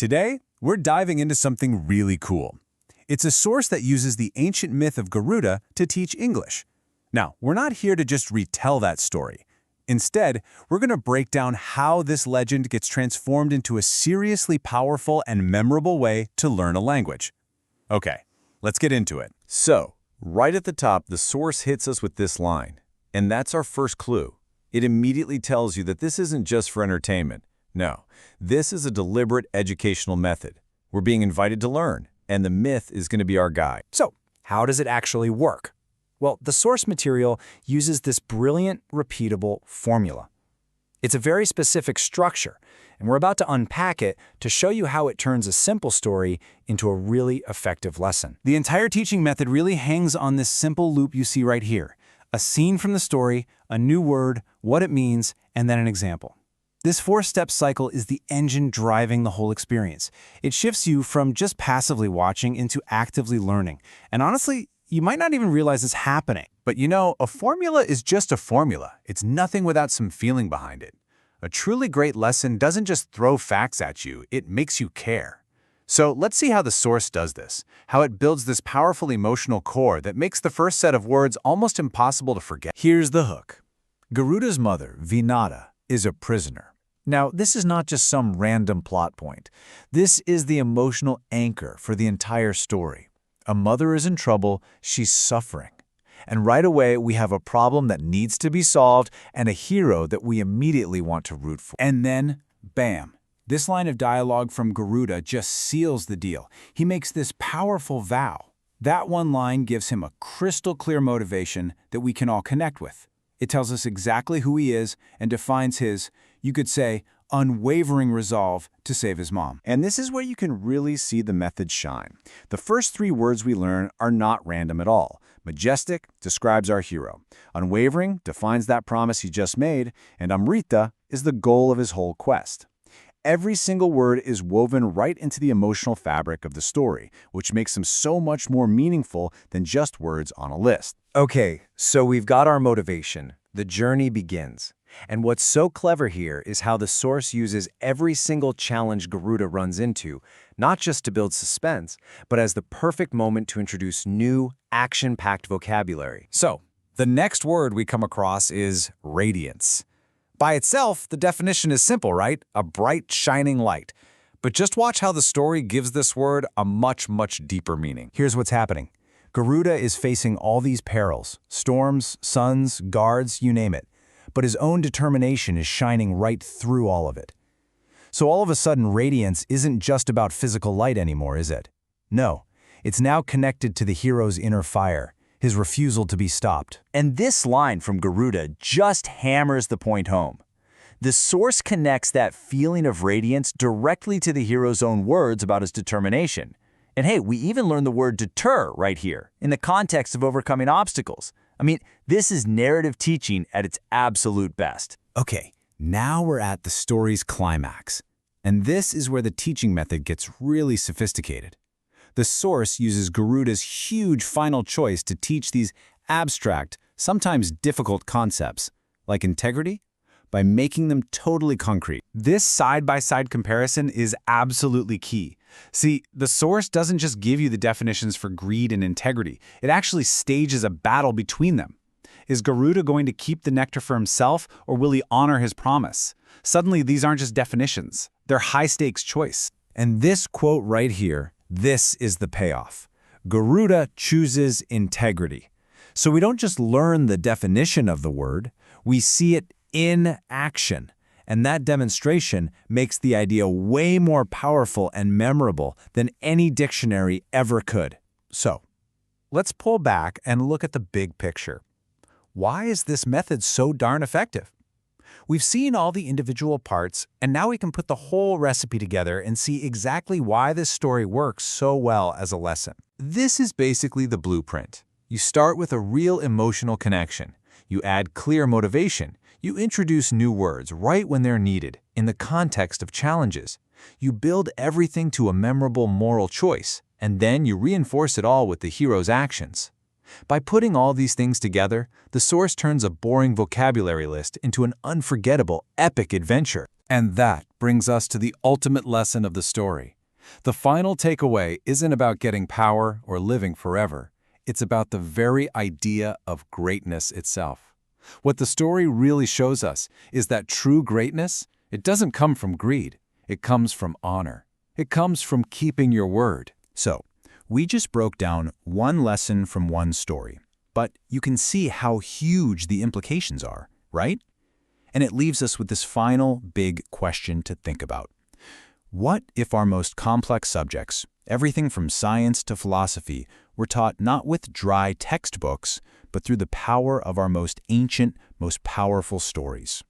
Today, we're diving into something really cool. It's a source that uses the ancient myth of Garuda to teach English. Now, we're not here to just retell that story. Instead, we're going to break down how this legend gets transformed into a seriously powerful and memorable way to learn a language. Okay, let's get into it. So, right at the top, the source hits us with this line. And that's our first clue. It immediately tells you that this isn't just for entertainment. No, this is a deliberate educational method. We're being invited to learn, and the myth is going to be our guide. So, how does it actually work? Well, the source material uses this brilliant, repeatable formula. It's a very specific structure, and we're about to unpack it to show you how it turns a simple story into a really effective lesson. The entire teaching method really hangs on this simple loop you see right here. A scene from the story, a new word, what it means, and then an example. This four-step cycle is the engine driving the whole experience. It shifts you from just passively watching into actively learning. And honestly, you might not even realize it's happening. But you know, a formula is just a formula. It's nothing without some feeling behind it. A truly great lesson doesn't just throw facts at you, it makes you care. So let's see how the source does this, how it builds this powerful emotional core that makes the first set of words almost impossible to forget. Here's the hook. Garuda's mother, Vinata, is a prisoner. Now, this is not just some random plot point. This is the emotional anchor for the entire story. A mother is in trouble, she's suffering. And right away, we have a problem that needs to be solved and a hero that we immediately want to root for. And then, bam. This line of dialogue from Garuda just seals the deal. He makes this powerful vow. That one line gives him a crystal clear motivation that we can all connect with. It tells us exactly who he is and defines his, you could say, unwavering resolve to save his mom. And this is where you can really see the method shine. The first three words we learn are not random at all. Majestic describes our hero. Unwavering defines that promise he just made. And Amrita is the goal of his whole quest. Every single word is woven right into the emotional fabric of the story, which makes them so much more meaningful than just words on a list. Okay, so we've got our motivation. The journey begins. And what's so clever here is how the source uses every single challenge Garuda runs into, not just to build suspense, but as the perfect moment to introduce new, action-packed vocabulary. So, the next word we come across is radiance. By itself, the definition is simple, right? A bright, shining light. But just watch how the story gives this word a much, much deeper meaning. Here's what's happening. Garuda is facing all these perils, storms, suns, guards, you name it. But his own determination is shining right through all of it. So all of a sudden, radiance isn't just about physical light anymore, is it? No, it's now connected to the hero's inner fire, his refusal to be stopped. And this line from Garuda just hammers the point home. The source connects that feeling of radiance directly to the hero's own words about his determination. And hey, we even learn the word deter right here, in the context of overcoming obstacles. I mean, this is narrative teaching at its absolute best. Okay, now we're at the story's climax. And this is where the teaching method gets really sophisticated. The source uses Garuda's huge final choice to teach these abstract, sometimes difficult concepts, like integrity, by making them totally concrete. This side-by-side comparison is absolutely key. See, the source doesn't just give you the definitions for greed and integrity. It actually stages a battle between them. Is Garuda going to keep the nectar for himself, or will he honor his promise? Suddenly, these aren't just definitions. They're high-stakes choice. And this quote right here, this is the payoff. Garuda chooses integrity. So we don't just learn the definition of the word, we see it in action. And that demonstration makes the idea way more powerful and memorable than any dictionary ever could. So, let's pull back and look at the big picture. Why is this method so darn effective? We've seen all the individual parts, and now we can put the whole recipe together and see exactly why this story works so well as a lesson. This is basically the blueprint. You start with a real emotional connection. You add clear motivation. You introduce new words right when they're needed, in the context of challenges. You build everything to a memorable moral choice, and then you reinforce it all with the hero's actions. By putting all these things together, the source turns a boring vocabulary list into an unforgettable, epic adventure. And that brings us to the ultimate lesson of the story. The final takeaway isn't about getting power or living forever. It's about the very idea of greatness itself. What the story really shows us is that true greatness, it doesn't come from greed. It comes from honor. It comes from keeping your word. So, we just broke down one lesson from one story, but you can see how huge the implications are, right? And it leaves us with this final big question to think about. What if our most complex subjects, everything from science to philosophy, were taught not with dry textbooks, but through the power of our most ancient, most powerful stories?